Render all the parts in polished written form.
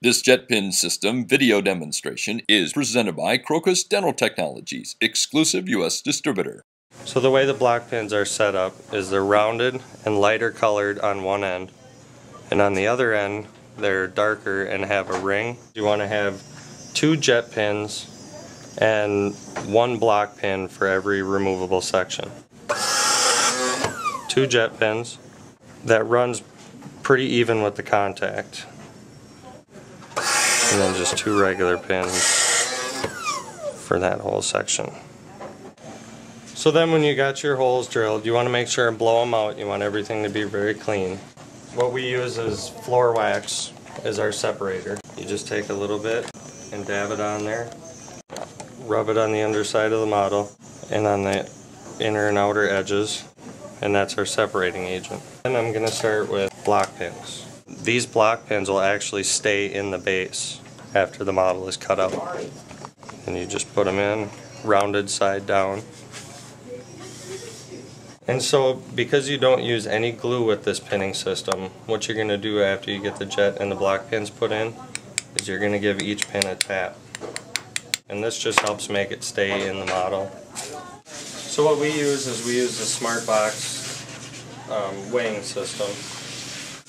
This jet pin system video demonstration is presented by Crocus Dental Technologies, exclusive U.S. distributor. So the way the block pins are set up is they're rounded and lighter colored on one end, and on the other end they're darker and have a ring. You want to have 2 jet pins and 1 block pin for every removable section. 2 jet pins that runs pretty even with the contact, and then just 2 regular pins for that whole section. So then when you got your holes drilled, you want to make sure and blow them out. You want everything to be very clean. What we use is floor wax as our separator. You just take a little bit and dab it on there, rub it on the underside of the model and on the inner and outer edges, and that's our separating agent. And I'm going to start with block pins. These block pins will actually stay in the base after the model is cut out. And you just put them in, rounded side down. And so, because you don't use any glue with this pinning system, what you're going to do after you get the jet and the block pins put in is you're going to give each pin a tap. And this just helps make it stay in the model. So what we use is the Smart Box weighing system.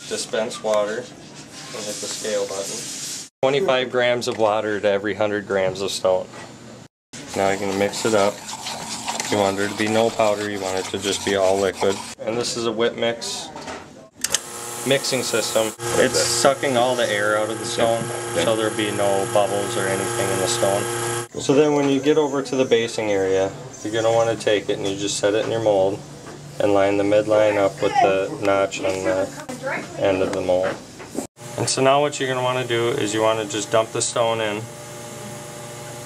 Dispense water and hit the scale button. 25 grams of water to every 100 grams of stone. Now you're going to mix it up. You want there to be no powder, you want it to just be all liquid. And this is a whip mix mixing system. It's sucking all the air out of the stone, so there'll be no bubbles or anything in the stone. So then when you get over to the basing area, you're going to want to take it and you just set it in your mold and line the midline up with the notch on the end of the mold. And so now what you're going to want to do is you want to just dump the stone in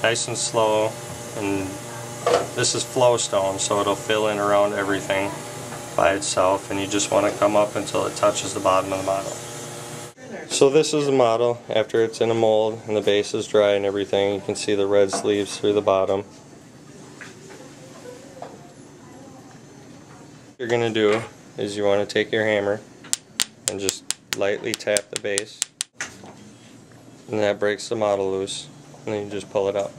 nice and slow, and this is flow stone, so it'll fill in around everything by itself, and you just want to come up until it touches the bottom of the model. So this is the model after it's in a mold and the base is dry and everything. You can see the red sleeves through the bottom. What you're going to do is you want to take your hammer and just lightly tap the base, and that breaks the model loose, and then you just pull it up.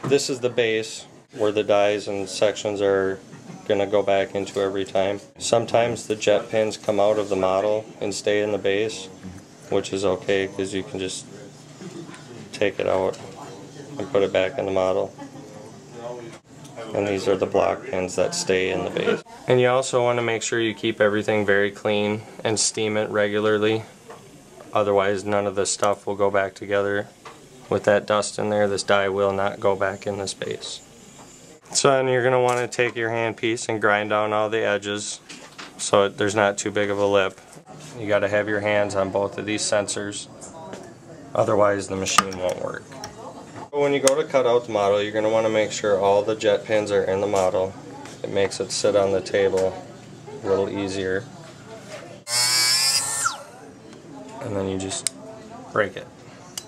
This is the base where the dies and sections are going to go back into every time. Sometimes the jet pins come out of the model and stay in the base, which is okay because you can just take it out and put it back in the model. And these are the block pins that stay in the base. And you also want to make sure you keep everything very clean and steam it regularly. Otherwise none of the stuff will go back together. With that dust in there, this die will not go back in this base. So then you're going to want to take your handpiece and grind down all the edges so there's not too big of a lip. You got to have your hands on both of these sensors, otherwise the machine won't work. When you go to cut out the model, you're going to want to make sure all the jet pins are in the model. It makes it sit on the table a little easier. And then you just break it.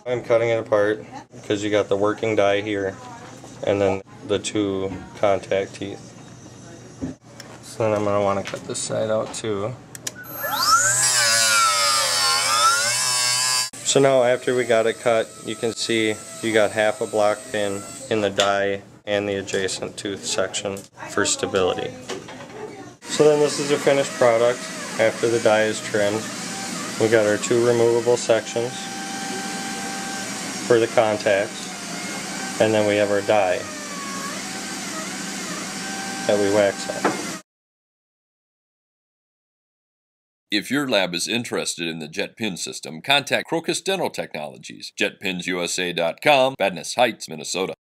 I'm cutting it apart because you got the working die here and then the 2 contact teeth. So then I'm going to want to cut this side out too. So now after we got it cut, you can see you got half a block pin in the die and the adjacent tooth section for stability. So then this is your finished product after the die is trimmed. We got our 2 removable sections for the contacts, and then we have our die that we wax on. If your lab is interested in the jet pin system, contact Crocus Dental Technologies, jetpinsusa.com, Badness Heights, Minnesota.